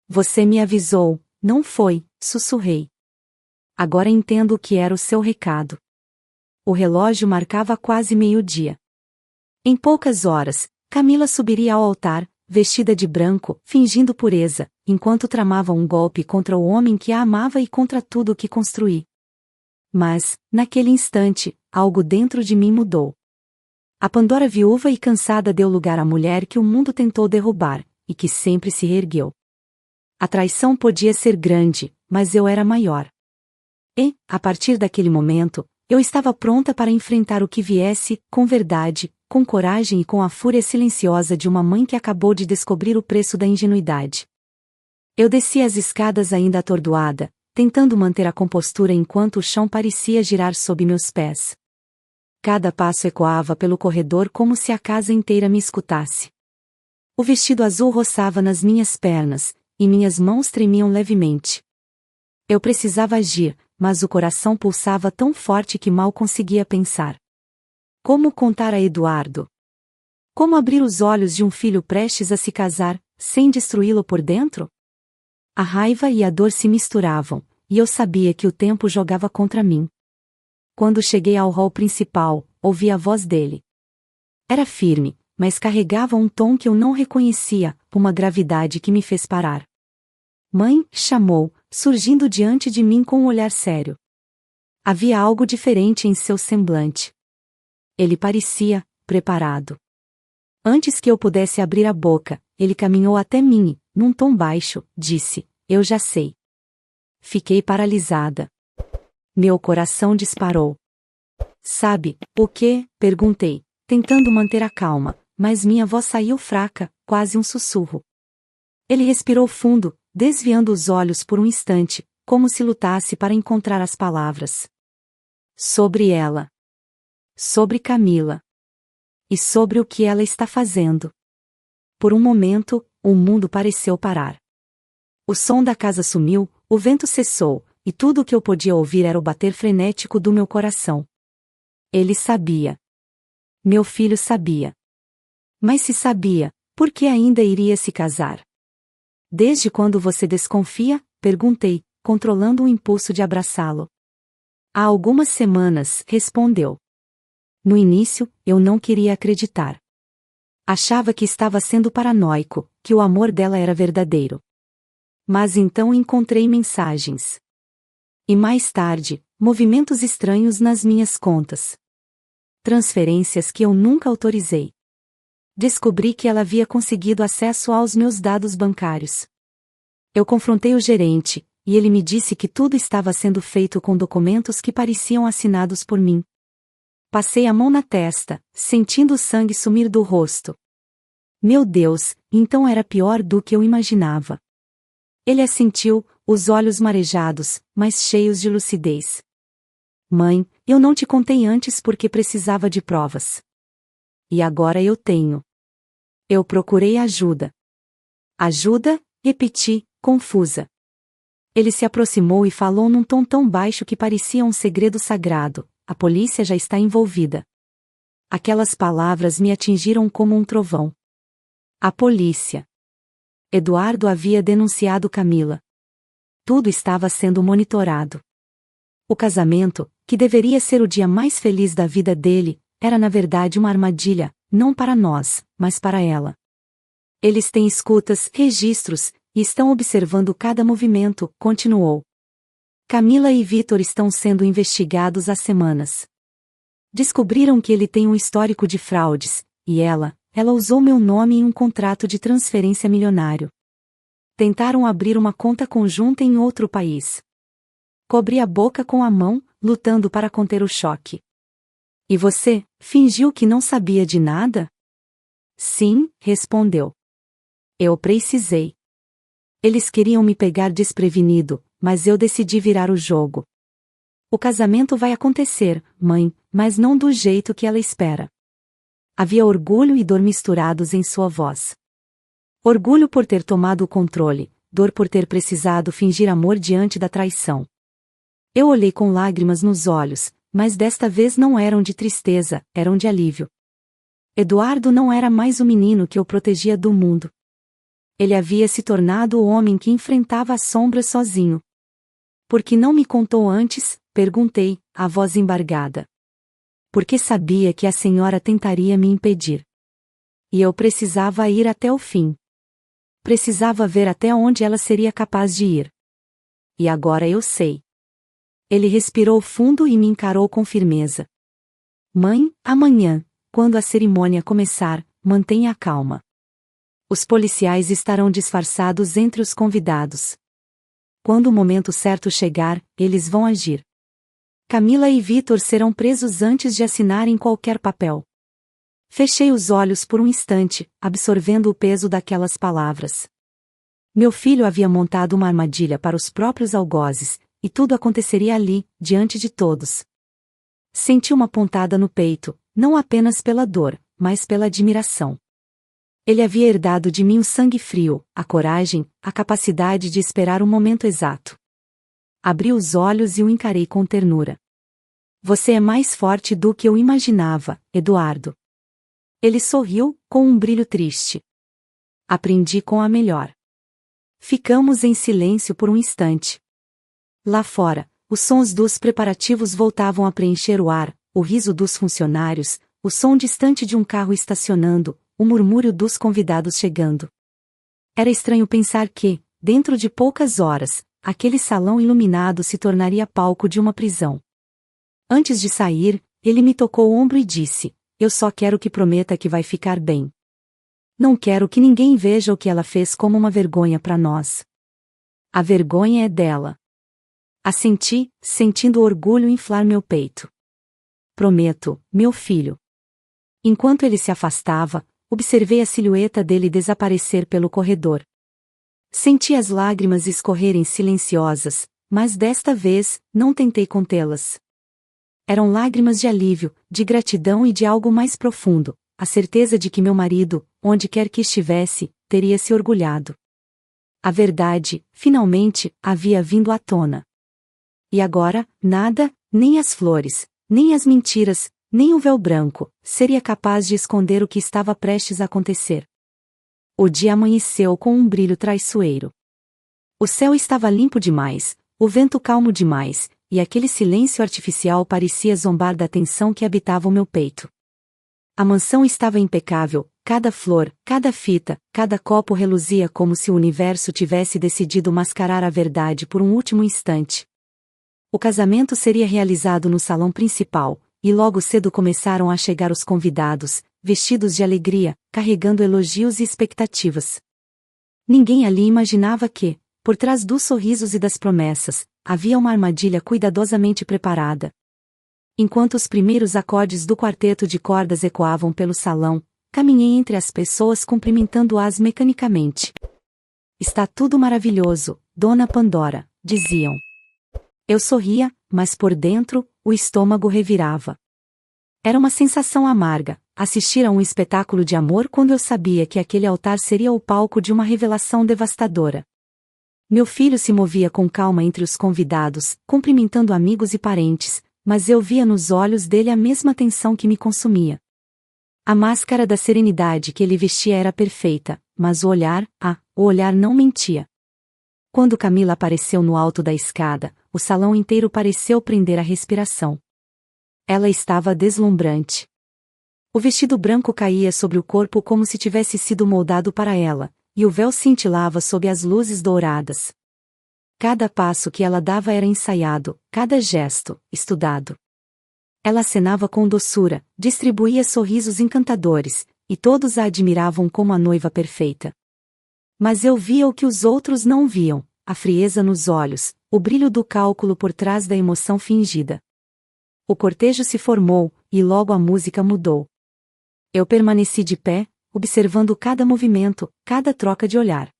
A: Você me avisou, não foi? Sussurrei. Agora entendo o que era o seu recado. O relógio marcava quase meio-dia. Em poucas horas, Camila subiria ao altar, vestida de branco, fingindo pureza, enquanto tramava um golpe contra o homem que a amava e contra tudo o que construí. Mas, naquele instante, algo dentro de mim mudou. A Pandora viúva e cansada deu lugar à mulher que o mundo tentou derrubar, e que sempre se reergueu. A traição podia ser grande, mas eu era maior. E, a partir daquele momento, Eu estava pronta para enfrentar o que viesse, com verdade, com coragem e com a fúria silenciosa de uma mãe que acabou de descobrir o preço da ingenuidade. Eu desci as escadas ainda atordoada, tentando manter a compostura enquanto o chão parecia girar sob meus pés. Cada passo ecoava pelo corredor como se a casa inteira me escutasse. O vestido azul roçava nas minhas pernas, e minhas mãos tremiam levemente. Eu precisava agir, mas o coração pulsava tão forte que mal conseguia pensar. Como contar a Eduardo? Como abrir os olhos de um filho prestes a se casar, sem destruí-lo por dentro? A raiva e a dor se misturavam, e eu sabia que o tempo jogava contra mim. Quando cheguei ao hall principal, ouvi a voz dele. Era firme, mas carregava um tom que eu não reconhecia, uma gravidade que me fez parar. Mãe, chamou, surgindo diante de mim com um olhar sério. Havia algo diferente em seu semblante. Ele parecia preparado. Antes que eu pudesse abrir a boca, ele caminhou até mim e, num tom baixo, disse: "Eu já sei." Fiquei paralisada. Meu coração disparou. "Sabe, o quê?" perguntei, tentando manter a calma, mas minha voz saiu fraca, quase um sussurro. Ele respirou fundo, desviando os olhos por um instante, como se lutasse para encontrar as palavras. Sobre ela. Sobre Camila. E sobre o que ela está fazendo. Por um momento, o mundo pareceu parar. O som da casa sumiu, o vento cessou, e tudo o que eu podia ouvir era o bater frenético do meu coração. Ele sabia. Meu filho sabia. Mas se sabia, por que ainda iria se casar? "Desde quando você desconfia?" perguntei, controlando o impulso de abraçá-lo. "Há algumas semanas", respondeu. No início, eu não queria acreditar. Achava que estava sendo paranoico, que o amor dela era verdadeiro. Mas então encontrei mensagens. E mais tarde, movimentos estranhos nas minhas contas. Transferências que eu nunca autorizei. Descobri que ela havia conseguido acesso aos meus dados bancários. Eu confrontei o gerente, e ele me disse que tudo estava sendo feito com documentos que pareciam assinados por mim. Passei a mão na testa, sentindo o sangue sumir do rosto. Meu Deus, então era pior do que eu imaginava. Ele assentiu, os olhos marejados, mas cheios de lucidez. "Mãe, eu não te contei antes porque precisava de provas. E agora eu tenho." Eu procurei ajuda. "Ajuda?" repeti, confusa. Ele se aproximou e falou num tom tão baixo que parecia um segredo sagrado: "A polícia já está envolvida." Aquelas palavras me atingiram como um trovão. A polícia. Eduardo havia denunciado Camila. Tudo estava sendo monitorado. O casamento, que deveria ser o dia mais feliz da vida dele, era na verdade uma armadilha, não para nós, mas para ela. "Eles têm escutas, registros, e estão observando cada movimento", continuou. "Camila e Vitor estão sendo investigados há semanas. Descobriram que ele tem um histórico de fraudes, e ela usou meu nome em um contrato de transferência milionário. Tentaram abrir uma conta conjunta em outro país." Cobri a boca com a mão, lutando para conter o choque. "E você, fingiu que não sabia de nada?" "Sim", respondeu. "Eu precisei. Eles queriam me pegar desprevenido, mas eu decidi virar o jogo." "O casamento vai acontecer, mãe, mas não do jeito que ela espera." Havia orgulho e dor misturados em sua voz. Orgulho por ter tomado o controle, dor por ter precisado fingir amor diante da traição. Eu olhei com lágrimas nos olhos, mas desta vez não eram de tristeza, eram de alívio. Eduardo não era mais o menino que eu protegia do mundo. Ele havia se tornado o homem que enfrentava as sombras sozinho. "Por que não me contou antes?" perguntei, a voz embargada. "Porque sabia que a senhora tentaria me impedir. E eu precisava ir até o fim. Precisava ver até onde ela seria capaz de ir. E agora eu sei." Ele respirou fundo e me encarou com firmeza. "Mãe, amanhã, quando a cerimônia começar, mantenha a calma. Os policiais estarão disfarçados entre os convidados. Quando o momento certo chegar, eles vão agir. Camila e Vitor serão presos antes de assinarem qualquer papel. Fechei os olhos por um instante, absorvendo o peso daquelas palavras. Meu filho havia montado uma armadilha para os próprios algozes, e tudo aconteceria ali, diante de todos. Senti uma pontada no peito, não apenas pela dor, mas pela admiração. Ele havia herdado de mim o sangue frio, a coragem, a capacidade de esperar o momento exato. Abri os olhos e o encarei com ternura. Você é mais forte do que eu imaginava, Eduardo. Ele sorriu, com um brilho triste. Aprendi com a melhor. Ficamos em silêncio por um instante. Lá fora, os sons dos preparativos voltavam a preencher o ar, o riso dos funcionários, o som distante de um carro estacionando, o murmúrio dos convidados chegando. Era estranho pensar que, dentro de poucas horas, aquele salão iluminado se tornaria palco de uma prisão. Antes de sair, ele me tocou o ombro e disse: eu só quero que prometa que vai ficar bem. Não quero que ninguém veja o que ela fez como uma vergonha para nós. A vergonha é dela. Assenti, sentindo o orgulho inflar meu peito. Prometo, meu filho. Enquanto ele se afastava, observei a silhueta dele desaparecer pelo corredor. Senti as lágrimas escorrerem silenciosas, mas desta vez, não tentei contê-las. Eram lágrimas de alívio, de gratidão e de algo mais profundo, a certeza de que meu marido, onde quer que estivesse, teria se orgulhado. A verdade, finalmente, havia vindo à tona. E agora, nada, nem as flores, nem as mentiras, nem o véu branco, seria capaz de esconder o que estava prestes a acontecer. O dia amanheceu com um brilho traiçoeiro. O céu estava limpo demais, o vento calmo demais, e aquele silêncio artificial parecia zombar da tensão que habitava o meu peito. A mansão estava impecável, cada flor, cada fita, cada copo reluzia como se o universo tivesse decidido mascarar a verdade por um último instante. O casamento seria realizado no salão principal, e logo cedo começaram a chegar os convidados, vestidos de alegria, carregando elogios e expectativas. Ninguém ali imaginava que, por trás dos sorrisos e das promessas, havia uma armadilha cuidadosamente preparada. Enquanto os primeiros acordes do quarteto de cordas ecoavam pelo salão, caminhei entre as pessoas cumprimentando-as mecanicamente. Está tudo maravilhoso, Dona Pandora, diziam. Eu sorria, mas por dentro, o estômago revirava. Era uma sensação amarga, assistir a um espetáculo de amor quando eu sabia que aquele altar seria o palco de uma revelação devastadora. Meu filho se movia com calma entre os convidados, cumprimentando amigos e parentes, mas eu via nos olhos dele a mesma tensão que me consumia. A máscara da serenidade que ele vestia era perfeita, mas o olhar não mentia. Quando Camila apareceu no alto da escada, o salão inteiro pareceu prender a respiração. Ela estava deslumbrante. O vestido branco caía sobre o corpo como se tivesse sido moldado para ela, e o véu cintilava sob as luzes douradas. Cada passo que ela dava era ensaiado, cada gesto, estudado. Ela acenava com doçura, distribuía sorrisos encantadores, e todos a admiravam como a noiva perfeita. Mas eu via o que os outros não viam, a frieza nos olhos, o brilho do cálculo por trás da emoção fingida. O cortejo se formou, e logo a música mudou. Eu permaneci de pé, observando cada movimento, cada troca de olhar.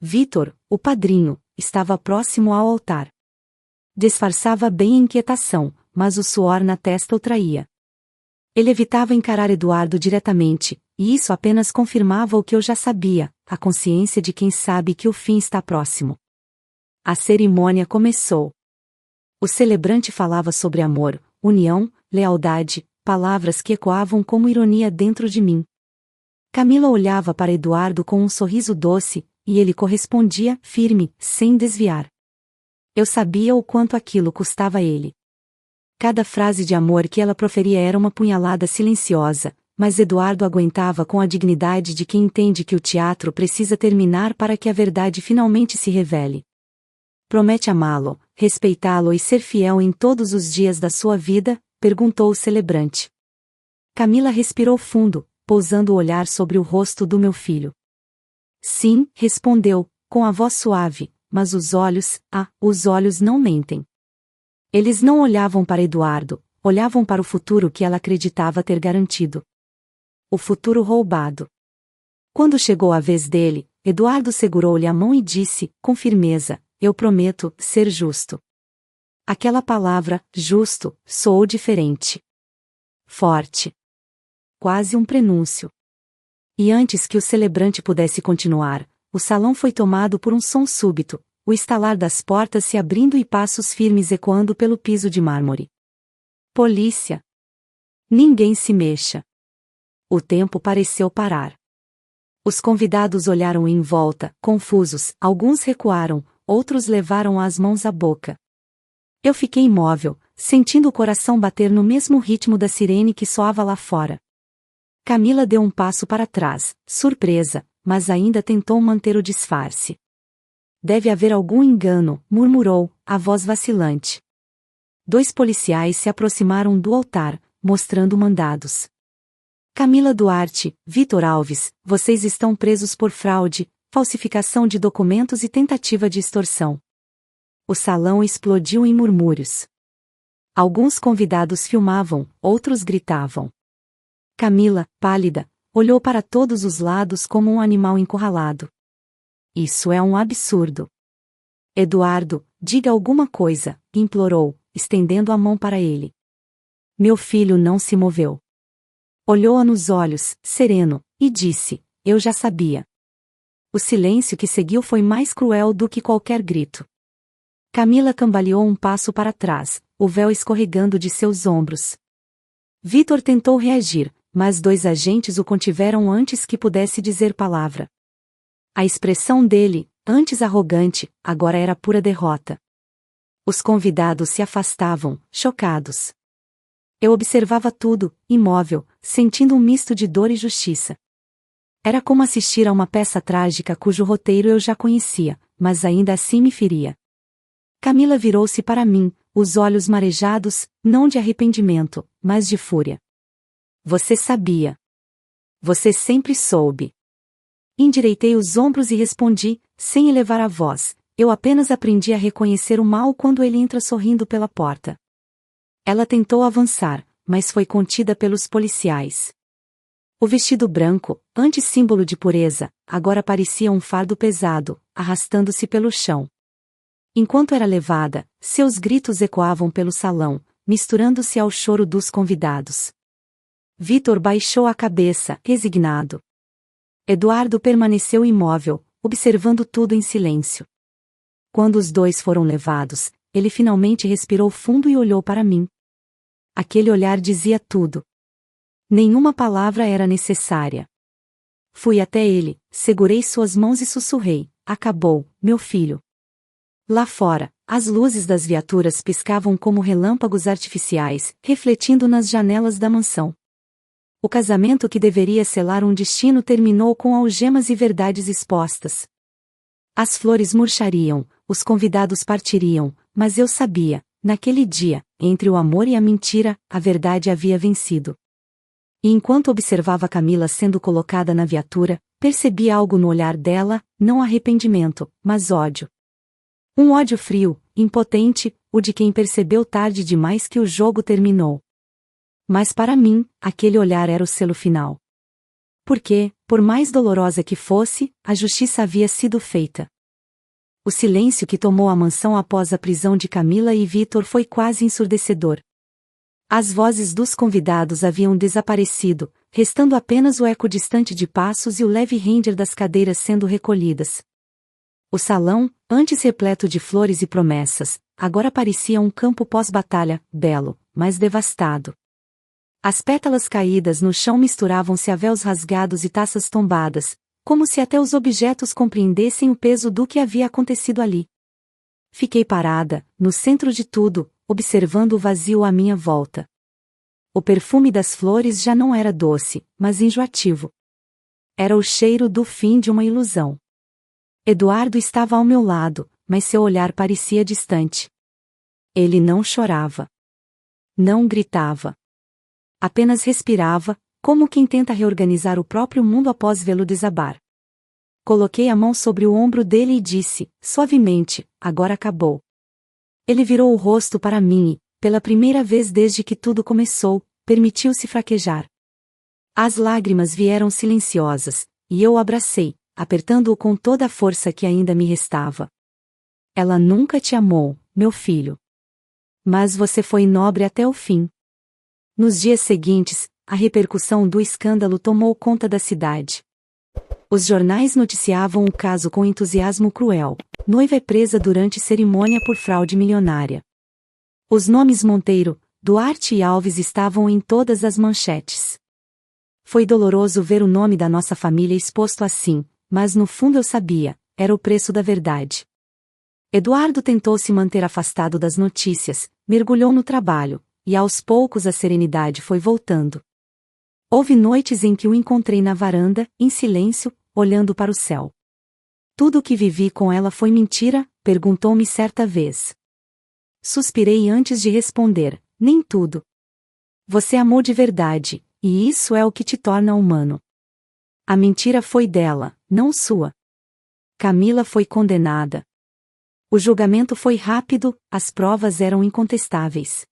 A: Vitor, o padrinho, estava próximo ao altar. Disfarçava bem a inquietação, mas o suor na testa o traía. Ele evitava encarar Eduardo diretamente, e isso apenas confirmava o que eu já sabia, a consciência de quem sabe que o fim está próximo. A cerimônia começou. O celebrante falava sobre amor, união, lealdade, palavras que ecoavam como ironia dentro de mim. Camila olhava para Eduardo com um sorriso doce, e ele correspondia, firme, sem desviar. Eu sabia o quanto aquilo custava a ele. Cada frase de amor que ela proferia era uma punhalada silenciosa, mas Eduardo aguentava com a dignidade de quem entende que o teatro precisa terminar para que a verdade finalmente se revele. Promete amá-lo, respeitá-lo e ser fiel em todos os dias da sua vida? Perguntou o celebrante. Camila respirou fundo, pousando o olhar sobre o rosto do meu filho. Sim, respondeu, com a voz suave, mas os olhos não mentem. Eles não olhavam para Eduardo, olhavam para o futuro que ela acreditava ter garantido. O futuro roubado. Quando chegou a vez dele, Eduardo segurou-lhe a mão e disse, com firmeza, eu prometo ser justo. Aquela palavra, justo, soou diferente. Forte. Quase um prenúncio. E antes que o celebrante pudesse continuar, o salão foi tomado por um som súbito, o estalar das portas se abrindo e passos firmes ecoando pelo piso de mármore. Polícia! Ninguém se mexa. O tempo pareceu parar. Os convidados olharam em volta, confusos, alguns recuaram, outros levaram as mãos à boca. Eu fiquei imóvel, sentindo o coração bater no mesmo ritmo da sirene que soava lá fora. Camila deu um passo para trás, surpresa, mas ainda tentou manter o disfarce. Deve haver algum engano, murmurou, a voz vacilante. 2 policiais se aproximaram do altar, mostrando mandados. Camila Duarte, Vitor Alves, vocês estão presos por fraude, falsificação de documentos e tentativa de extorsão. O salão explodiu em murmúrios. Alguns convidados filmavam, outros gritavam. Camila, pálida, olhou para todos os lados como um animal encurralado. Isso é um absurdo. Eduardo, diga alguma coisa, implorou, estendendo a mão para ele. Meu filho não se moveu. Olhou-a nos olhos, sereno, e disse, eu já sabia. O silêncio que seguiu foi mais cruel do que qualquer grito. Camila cambaleou um passo para trás, o véu escorregando de seus ombros. Vitor tentou reagir, mas 2 agentes o contiveram antes que pudesse dizer palavra. A expressão dele, antes arrogante, agora era pura derrota. Os convidados se afastavam, chocados. Eu observava tudo, imóvel, sentindo um misto de dor e justiça. Era como assistir a uma peça trágica cujo roteiro eu já conhecia, mas ainda assim me feria. Camila virou-se para mim, os olhos marejados, não de arrependimento, mas de fúria. Você sabia. Você sempre soube. Endireitei os ombros e respondi, sem elevar a voz, eu apenas aprendi a reconhecer o mal quando ele entra sorrindo pela porta. Ela tentou avançar, mas foi contida pelos policiais. O vestido branco, antes símbolo de pureza, agora parecia um fardo pesado, arrastando-se pelo chão. Enquanto era levada, seus gritos ecoavam pelo salão, misturando-se ao choro dos convidados. Vitor baixou a cabeça, resignado. Eduardo permaneceu imóvel, observando tudo em silêncio. Quando os 2 foram levados, ele finalmente respirou fundo e olhou para mim. Aquele olhar dizia tudo. Nenhuma palavra era necessária. Fui até ele, segurei suas mãos e sussurrei, acabou, meu filho. Lá fora, as luzes das viaturas piscavam como relâmpagos artificiais, refletindo nas janelas da mansão. O casamento que deveria selar um destino terminou com algemas e verdades expostas. As flores murchariam, os convidados partiriam, mas eu sabia, naquele dia, entre o amor e a mentira, a verdade havia vencido. E enquanto observava Camila sendo colocada na viatura, percebi algo no olhar dela, não arrependimento, mas ódio. Um ódio frio, impotente, o de quem percebeu tarde demais que o jogo terminou. Mas para mim, aquele olhar era o selo final. Porque, por mais dolorosa que fosse, a justiça havia sido feita. O silêncio que tomou a mansão após a prisão de Camila e Vitor foi quase ensurdecedor. As vozes dos convidados haviam desaparecido, restando apenas o eco distante de passos e o leve render das cadeiras sendo recolhidas. O salão, antes repleto de flores e promessas, agora parecia um campo pós-batalha, belo, mas devastado. As pétalas caídas no chão misturavam-se a véus rasgados e taças tombadas, como se até os objetos compreendessem o peso do que havia acontecido ali. Fiquei parada, no centro de tudo, observando o vazio à minha volta. O perfume das flores já não era doce, mas enjoativo. Era o cheiro do fim de uma ilusão. Eduardo estava ao meu lado, mas seu olhar parecia distante. Ele não chorava. Não gritava. Apenas respirava, como quem tenta reorganizar o próprio mundo após vê-lo desabar. Coloquei a mão sobre o ombro dele e disse, suavemente, agora acabou. Ele virou o rosto para mim e, pela primeira vez desde que tudo começou, permitiu-se fraquejar. As lágrimas vieram silenciosas, e eu o abracei, apertando-o com toda a força que ainda me restava. Ela nunca te amou, meu filho. Mas você foi nobre até o fim. Nos dias seguintes, a repercussão do escândalo tomou conta da cidade. Os jornais noticiavam o caso com entusiasmo cruel. Noiva é presa durante cerimônia por fraude milionária. Os nomes Monteiro, Duarte e Alves estavam em todas as manchetes. Foi doloroso ver o nome da nossa família exposto assim, mas no fundo eu sabia, era o preço da verdade. Eduardo tentou se manter afastado das notícias, mergulhou no trabalho, e aos poucos a serenidade foi voltando. Houve noites em que o encontrei na varanda, em silêncio, olhando para o céu. Tudo o que vivi com ela foi mentira? Perguntou-me certa vez. Suspirei antes de responder, nem tudo. Você amou de verdade, e isso é o que te torna humano. A mentira foi dela, não sua. Camila foi condenada. O julgamento foi rápido, as provas eram incontestáveis.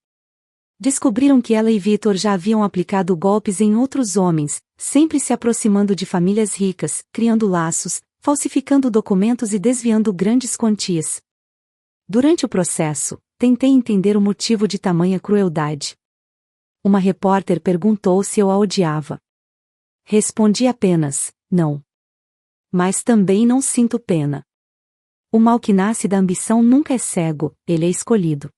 A: Descobriram que ela e Vitor já haviam aplicado golpes em outros homens, sempre se aproximando de famílias ricas, criando laços, falsificando documentos e desviando grandes quantias. Durante o processo, tentei entender o motivo de tamanha crueldade. Uma repórter perguntou se eu a odiava. Respondi apenas, não. Mas também não sinto pena. O mal que nasce da ambição nunca é cego, ele é escolhido.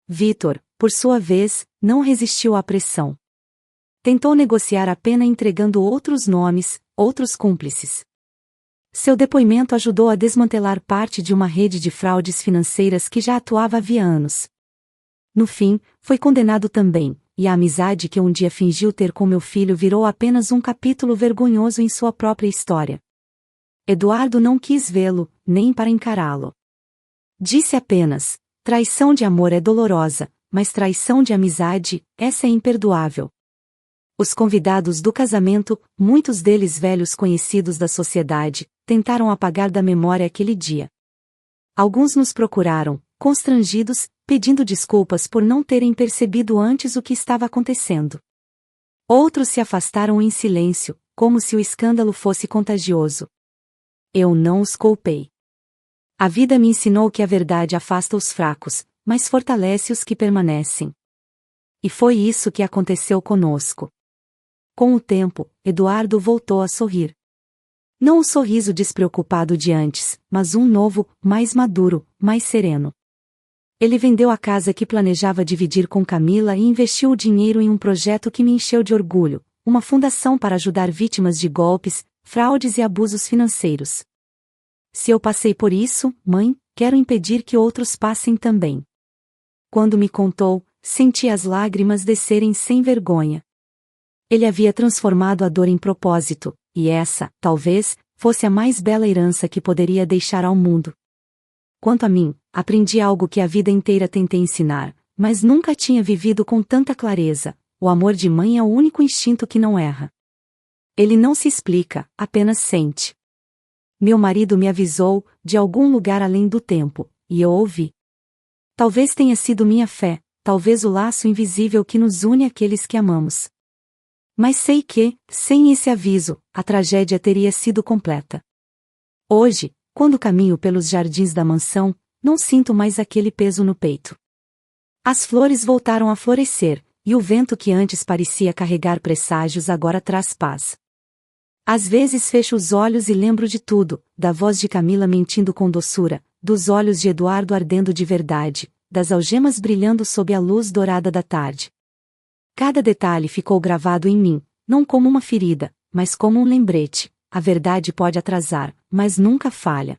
A: Vitor, por sua vez, não resistiu à pressão. Tentou negociar a pena entregando outros nomes, outros cúmplices. Seu depoimento ajudou a desmantelar parte de uma rede de fraudes financeiras que já atuava havia anos. No fim, foi condenado também, e a amizade que um dia fingiu ter com meu filho virou apenas um capítulo vergonhoso em sua própria história. Eduardo não quis vê-lo, nem para encará-lo. Disse apenas: traição de amor é dolorosa, mas traição de amizade, essa é imperdoável. Os convidados do casamento, muitos deles velhos conhecidos da sociedade, tentaram apagar da memória aquele dia. Alguns nos procuraram, constrangidos, pedindo desculpas por não terem percebido antes o que estava acontecendo. Outros se afastaram em silêncio, como se o escândalo fosse contagioso. Eu não os culpei. A vida me ensinou que a verdade afasta os fracos, mas fortalece os que permanecem. E foi isso que aconteceu conosco. Com o tempo, Eduardo voltou a sorrir. Não o sorriso despreocupado de antes, mas um novo, mais maduro, mais sereno. Ele vendeu a casa que planejava dividir com Camila e investiu o dinheiro em um projeto que me encheu de orgulho, uma fundação para ajudar vítimas de golpes, fraudes e abusos financeiros. Se eu passei por isso, mãe, quero impedir que outros passem também. Quando me contou, senti as lágrimas descerem sem vergonha. Ele havia transformado a dor em propósito, e essa, talvez, fosse a mais bela herança que poderia deixar ao mundo. Quanto a mim, aprendi algo que a vida inteira tentei ensinar, mas nunca tinha vivido com tanta clareza: o amor de mãe é o único instinto que não erra. Ele não se explica, apenas sente. Meu marido me avisou, de algum lugar além do tempo, e eu ouvi. Talvez tenha sido minha fé, talvez o laço invisível que nos une àqueles que amamos. Mas sei que, sem esse aviso, a tragédia teria sido completa. Hoje, quando caminho pelos jardins da mansão, não sinto mais aquele peso no peito. As flores voltaram a florescer, e o vento que antes parecia carregar presságios agora traz paz. Às vezes fecho os olhos e lembro de tudo, da voz de Camila mentindo com doçura, dos olhos de Eduardo ardendo de verdade, das algemas brilhando sob a luz dourada da tarde. Cada detalhe ficou gravado em mim, não como uma ferida, mas como um lembrete: a verdade pode atrasar, mas nunca falha.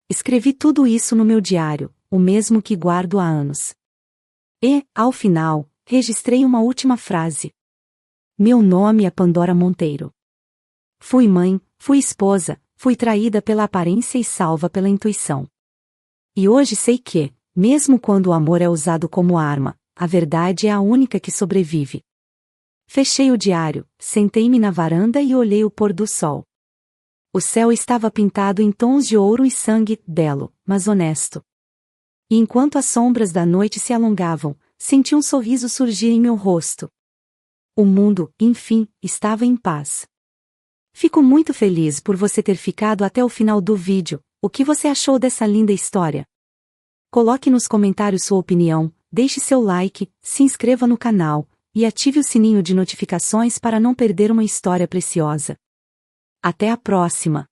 A: Escrevi tudo isso no meu diário, o mesmo que guardo há anos. E, ao final, registrei uma última frase. Meu nome é Pandora Monteiro. Fui mãe, fui esposa, fui traída pela aparência e salva pela intuição. E hoje sei que, mesmo quando o amor é usado como arma, a verdade é a única que sobrevive. Fechei o diário, sentei-me na varanda e olhei o pôr do sol. O céu estava pintado em tons de ouro e sangue, belo, mas honesto. E enquanto as sombras da noite se alongavam, senti um sorriso surgir em meu rosto. O mundo, enfim, estava em paz. Fico muito feliz por você ter ficado até o final do vídeo. O que você achou dessa linda história? Coloque nos comentários sua opinião, deixe seu like, se inscreva no canal, e ative o sininho de notificações para não perder uma história preciosa. Até a próxima!